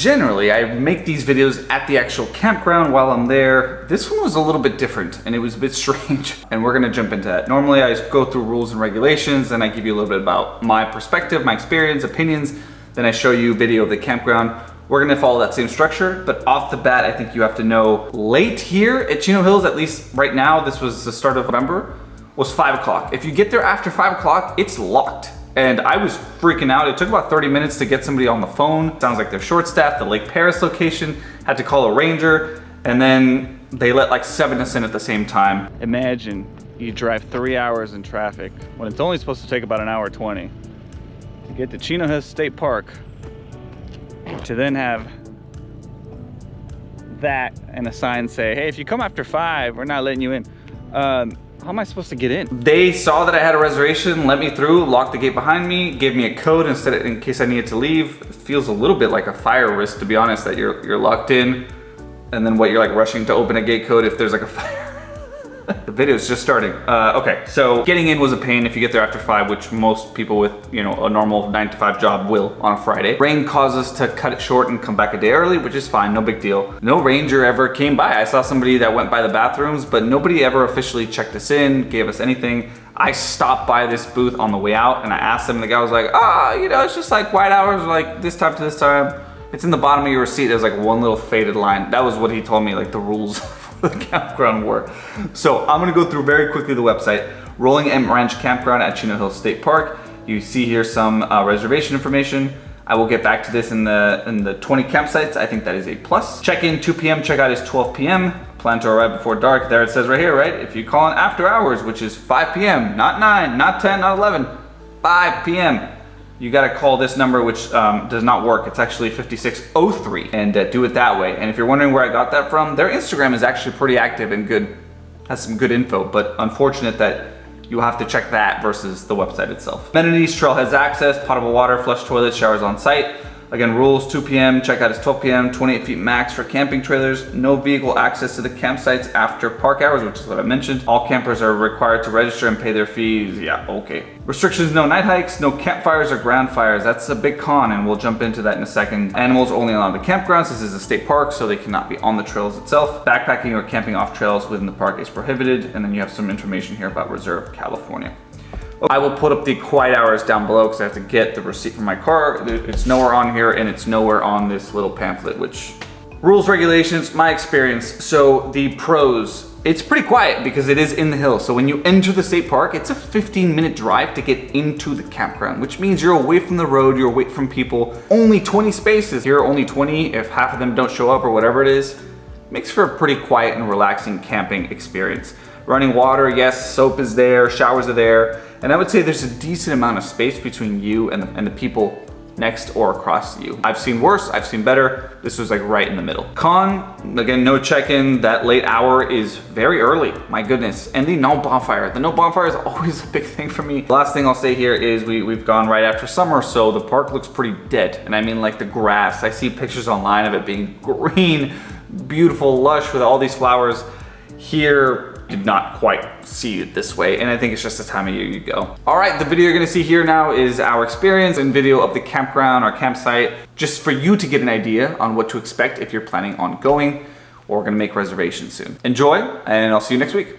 generally I make these videos at the actual campground while I'm there. This one was a little bit different and it was a bit strange, and we're gonna jump into that. Normally I just go through rules and regulations, and I give you a little bit about my perspective, my experience, opinions, then I show you a video of the campground. We're gonna follow that same structure, but off the bat, I think you have to know late here at Chino Hills, at least right now, this was the start of November, was 5 o'clock. If you get there after 5 o'clock, it's locked. And I was freaking out. It took about 30 minutes to get somebody on the phone. Sounds like they're short-staffed. The Lake Paris location, had to call a ranger, and then they let like 7 of us in at the same time. Imagine you drive 3 hours in traffic when it's only supposed to take about an hour 20 to get to Chino Hills State Park, to then have that and a sign say, hey, if you come after 5, we're not letting you in. How am I supposed to get in? They saw that I had a reservation, let me through, locked the gate behind me, gave me a code in case I needed to leave. It feels a little bit like a fire risk, to be honest, that you're locked in, and then you're like rushing to open a gate code if there's like a fire. The video is just starting. Okay, so getting in was a pain if you get there after 5, which most people with, you know, a normal 9-to-5 job will on a Friday. Rain caused us to cut it short and come back a day early, which is fine, no big deal. No ranger ever came by. I saw somebody that went by the bathrooms, but nobody ever officially checked us in, gave us anything. I stopped by this booth on the way out and I asked them, and the guy was like, you know, it's just like white hours, like this time to this time. It's in the bottom of your receipt. There's like one little faded line. That was what he told me, like the rules for the campground were. So I'm gonna go through very quickly the website. Rolling M Ranch Campground at Chino Hills State Park. You see here some reservation information. I will get back to this in the 20 campsites. I think that is a plus. Check-in 2 p.m., check-out is 12 p.m. Plan to arrive before dark. There it says right here, right? If you call in after hours, which is 5 p.m., not 9, not 10, not 11, 5 p.m. You gotta call this number, which does not work. It's actually 5603, and do it that way. And if you're wondering where I got that from, their Instagram is actually pretty active and good, has some good info, but unfortunate that you have to check that versus the website itself. Amenities, trailheads access, potable water, flush toilets, showers on site. Again, rules 2 p.m., checkout is 12 p.m., 28 feet max for camping trailers, no vehicle access to the campsites after park hours, which is what I mentioned. All campers are required to register and pay their fees. Yeah, okay. Restrictions, no night hikes, no campfires or ground fires. That's a big con, and we'll jump into that in a second. Animals only allowed in the campgrounds. This is a state park, so they cannot be on the trails itself. Backpacking or camping off trails within the park is prohibited, and then you have some information here about Reserve, California. I will put up the quiet hours down below because I have to get the receipt from my car. It's nowhere on here, and it's nowhere on this little pamphlet, which rules, regulations, my experience. So the pros, it's pretty quiet because it is in the hills. So when you enter the state park, it's a 15-minute drive to get into the campground, which means you're away from the road, you're away from people. Only 20 spaces here, only 20 if half of them don't show up or whatever it is. Makes for a pretty quiet and relaxing camping experience. Running water, yes, soap is there, showers are there, and I would say there's a decent amount of space between you and the people next or across you. I've seen worse, I've seen better. This was like right in the middle. Con, again, no check-in. That late hour is very early, my goodness. And the no bonfire. The no bonfire is always a big thing for me. Last thing I'll say here is we've gone right after summer, so the park looks pretty dead. And I mean like the grass. I see pictures online of it being green, beautiful, lush with all these flowers. Here, did not quite see it this way, and I think it's just the time of year you go. All right, the video you're gonna see here now is our experience and video of the campground, our campsite, just for you to get an idea on what to expect if you're planning on going or gonna make reservations soon. Enjoy, and I'll see you next week.